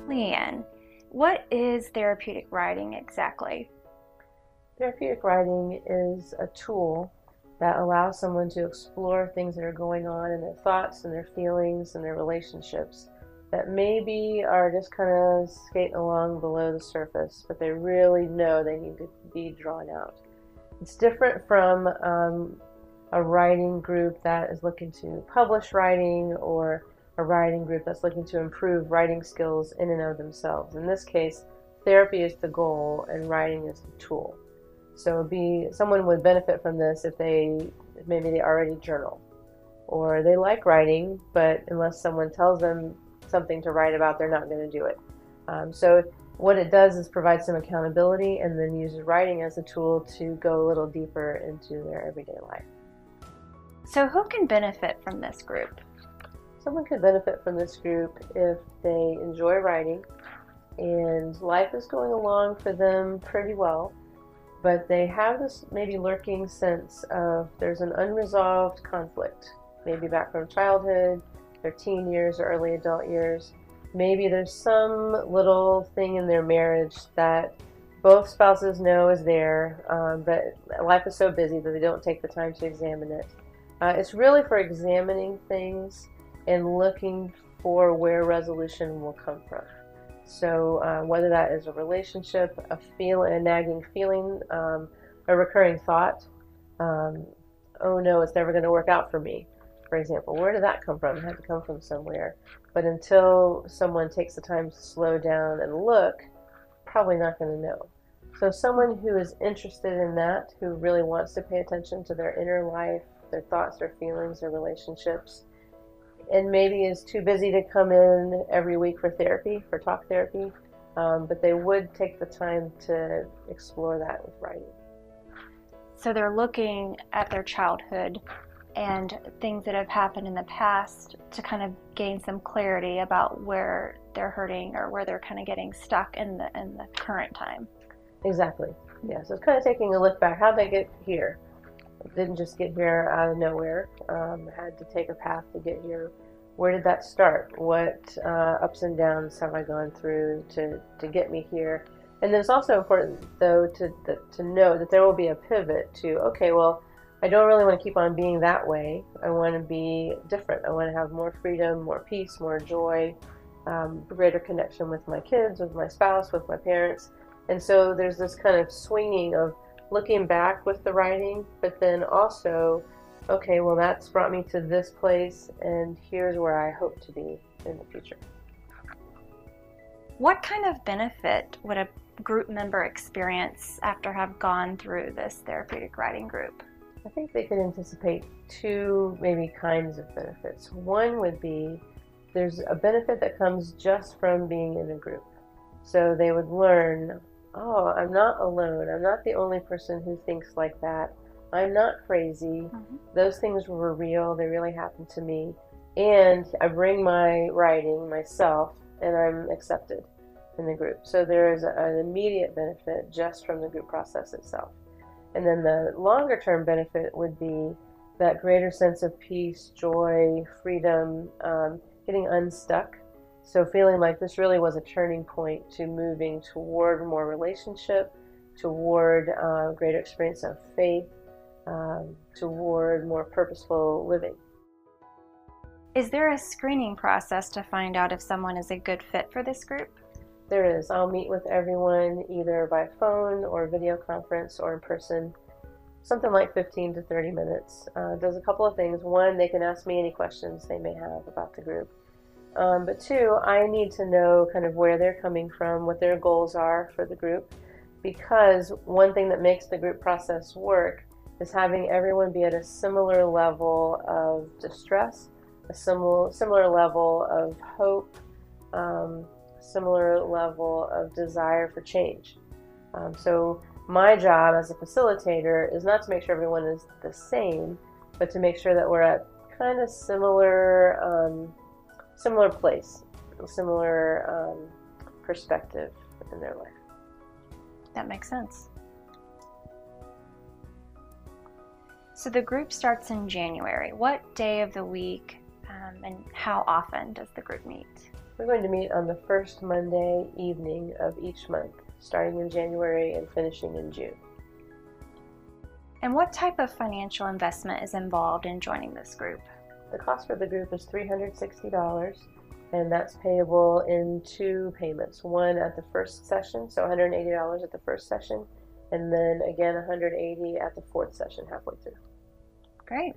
Leanne, what is therapeutic writing exactly? Therapeutic writing is a tool that allows someone to explore things that are going on in their thoughts and their feelings and their relationships that maybe are just kind of skating along below the surface, but they really know they need to be drawn out. It's different from a writing group that is looking to publish writing, or a writing group that's looking to improve writing skills in and of themselves. In this case, therapy is the goal and writing is the tool. So someone would benefit from this if maybe they already journal, or they like writing, but unless someone tells them something to write about, they're not going to do it. So what it does is provide some accountability, and then uses writing as a tool to go a little deeper into their everyday life. So who can benefit from this group? Someone could benefit from this group if they enjoy writing and life is going along for them pretty well, but they have this maybe lurking sense of there's an unresolved conflict, maybe back from childhood, their teen years or early adult years. Maybe there's some little thing in their marriage that both spouses know is there, but life is so busy that they don't take the time to examine it. It's really for examining things and looking for where resolution will come from. So whether that is a relationship, a nagging feeling, a recurring thought, oh no, it's never going to work out for me, for example. Where did that come from? It had to come from somewhere. But until someone takes the time to slow down and look, probably not going to know. So someone who is interested in that, who really wants to pay attention to their inner life, their thoughts, their feelings, their relationships, and maybe is too busy to come in every week for therapy, for talk therapy, but they would take the time to explore that with writing. So they're looking at their childhood and things that have happened in the past to kind of gain some clarity about where they're hurting or where they're kind of getting stuck in the current time. Exactly. Yeah, so it's kind of taking a look back. How'd they get here? Didn't just get here out of nowhere. Had to take a path to get here. Where did that start? What ups and downs have I gone through to get me here? And then it's also important, though, to know that there will be a pivot to, okay, well, I don't really want to keep on being that way. I want to be different. I want to have more freedom, more peace, more joy, greater connection with my kids, with my spouse, with my parents. And so there's this kind of swinging of looking back with the writing, but then also, okay, well, that's brought me to this place, and here's where I hope to be in the future. What kind of benefit would a group member experience after have gone through this therapeutic writing group? I think they could anticipate two maybe kinds of benefits. One would be there's a benefit that comes just from being in a group. So they would learn, oh, I'm not alone. I'm not the only person who thinks like that. I'm not crazy. Mm-hmm. Those things were real. They really happened to me. And I bring my writing, myself, and I'm accepted in the group. So there is an immediate benefit just from the group process itself. And then the longer term benefit would be that greater sense of peace, joy, freedom, getting unstuck. So feeling like this really was a turning point to moving toward more relationship, toward greater experience of faith, toward more purposeful living. Is there a screening process to find out if someone is a good fit for this group? There is. I'll meet with everyone either by phone or video conference or in person, something like 15 to 30 minutes. Does a couple of things. One, they can ask me any questions they may have about the group. But two, I need to know kind of where they're coming from, what their goals are for the group, because one thing that makes the group process work is having everyone be at a similar level of distress, a similar level of hope, similar level of desire for change. So my job as a facilitator is not to make sure everyone is the same, but to make sure that we're at kind of similar place, similar perspective in their life. That makes sense. So the group starts in January. What day of the week and how often does the group meet? We're going to meet on the first Monday evening of each month, starting in January and finishing in June. And what type of financial investment is involved in joining this group? The cost for the group is $360, and that's payable in 2 payments. One at the first session, so $180 at the first session, and then again $180 at the 4th session halfway through. Great.